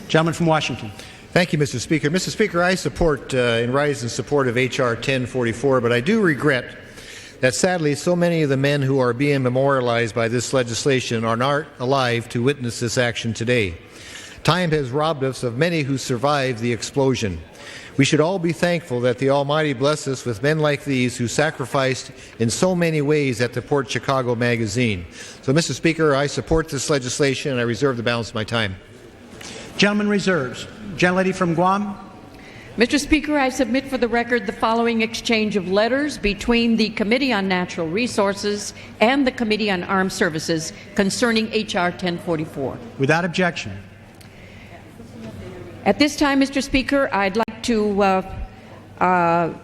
Gentleman from Washington. Thank you, Mr. Speaker. Mr. Speaker, I rise in support of H.R. 1044, but I do regret that sadly so many of the men who are being memorialized by this legislation are not alive to witness this action today. Time has robbed us of many who survived the explosion. We should all be thankful that the Almighty bless us with men like these who sacrificed in so many ways at the Port Chicago magazine. So, Mr. Speaker, I support this legislation and I reserve the balance of my time. Gentleman reserves. Gentlelady from Guam. Mr. Speaker, I submit for the record the following exchange of letters between the Committee on Natural Resources and the Committee on Armed Services concerning H.R. 1044. Without objection. At this time, Mr. Speaker, I'd like to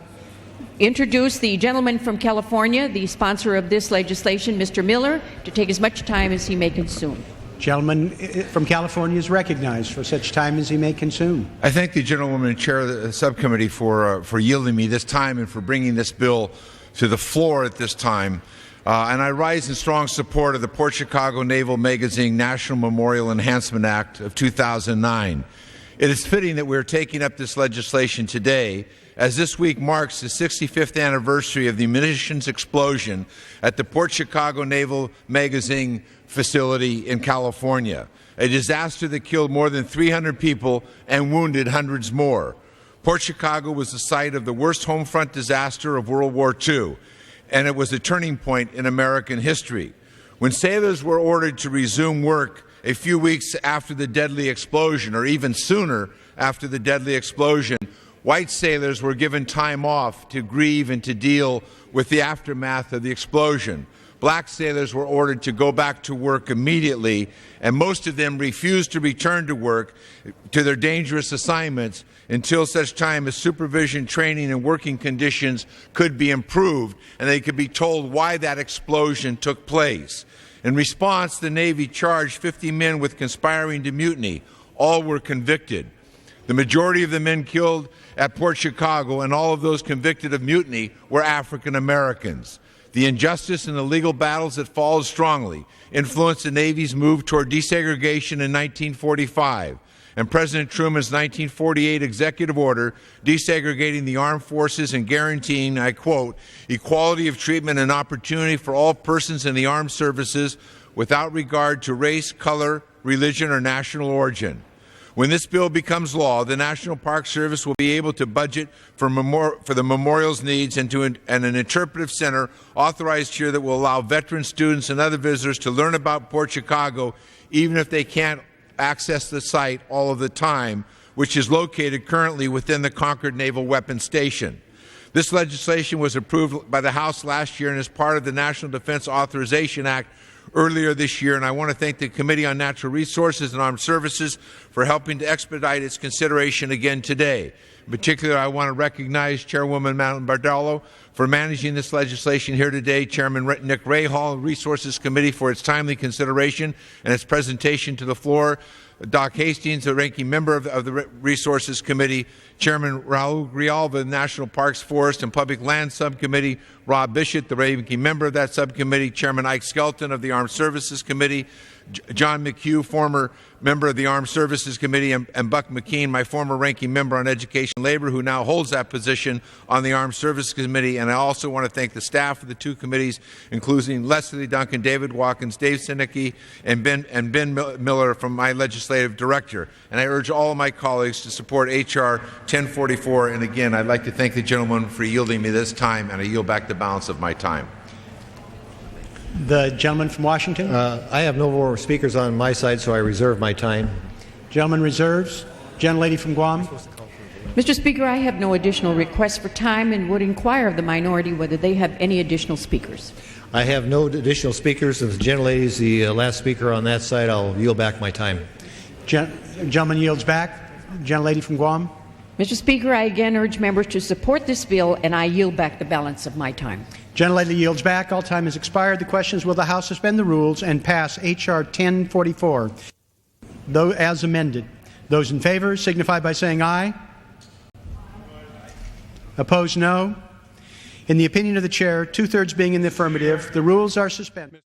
introduce the gentleman from California, the sponsor of this legislation, Mr. Miller, to take as much time as he may consume. Gentleman from California is recognized for such time as he may consume. I thank the gentlewoman chair of the subcommittee for yielding me this time and for bringing this bill to the floor at this time. And I rise in strong support of the Port Chicago Naval Magazine National Memorial Enhancement Act of 2009. It is fitting that we are taking up this legislation today, as this week marks the 65th anniversary of the munitions explosion at the Port Chicago Naval Magazine facility in California, a disaster that killed more than 300 people and wounded hundreds more. Port Chicago was the site of the worst home front disaster of World War II, and it was a turning point in American history. When sailors were ordered to resume work a few weeks after the deadly explosion, or even sooner after the deadly explosion, white sailors were given time off to grieve and to deal with the aftermath of the explosion. Black sailors were ordered to go back to work immediately, and most of them refused to return to work to their dangerous assignments until such time as supervision, training, and working conditions could be improved and they could be told why that explosion took place. In response, the Navy charged 50 men with conspiring to mutiny. All were convicted. The majority of the men killed at Port Chicago and all of those convicted of mutiny were African Americans. The injustice and the legal battles that followed strongly influenced the Navy's move toward desegregation in 1945 and President Truman's 1948 executive order desegregating the armed forces and guaranteeing, I quote, equality of treatment and opportunity for all persons in the armed services without regard to race, color, religion, or national origin. When this bill becomes law, the National Park Service will be able to budget for the memorial's needs and an interpretive center authorized here that will allow veteran students and other visitors to learn about Port Chicago even if they can't access the site all of the time, which is located currently within the Concord Naval Weapons Station. This legislation was approved by the House last year and is part of the National Defense Authorization Act earlier this year, and I want to thank the Committee on Natural Resources and Armed Services for helping to expedite its consideration again today. In particular, I want to recognize Chairwoman Madeline Bardolo for managing this legislation here today, Chairman Nick Rahal, Resources Committee, for its timely consideration and its presentation to the floor, Doc Hastings, the ranking member of the Resources Committee, Chairman Raul Grijalva, National Parks, Forest, and Public Land Subcommittee, Rob Bishop, the ranking member of that subcommittee, Chairman Ike Skelton of the Armed Services Committee, John McHugh, former member of the Armed Services Committee, and Buck McKean, my former ranking member on Education and Labor, who now holds that position on the Armed Services Committee. And I also want to thank the staff of the two committees, including Leslie Duncan, David Watkins, Dave Sinicki, and Ben Miller from my legislative director. And I urge all of my colleagues to support H.R. 1044. And again, I'd like to thank the gentleman for yielding me this time, and I yield back the balance of my time. The gentleman from Washington. I have no more speakers on my side, so I reserve my time. Gentleman reserves. Gentlelady from Guam. Mr. Speaker, I have no additional requests for time and would inquire of the minority whether they have any additional speakers. I have no additional speakers. If the gentlelady is the last speaker on that side, I'll yield back my time. Gentleman yields back. Gentlelady from Guam. Mr. Speaker, I again urge members to support this bill, and I yield back the balance of my time. Gentlelady yields back. All time has expired. The question is, will the House suspend the rules and pass H.R. 1044 as amended? Those in favor signify by saying aye. Opposed, no. In the opinion of the chair, two-thirds being in the affirmative, the rules are suspended.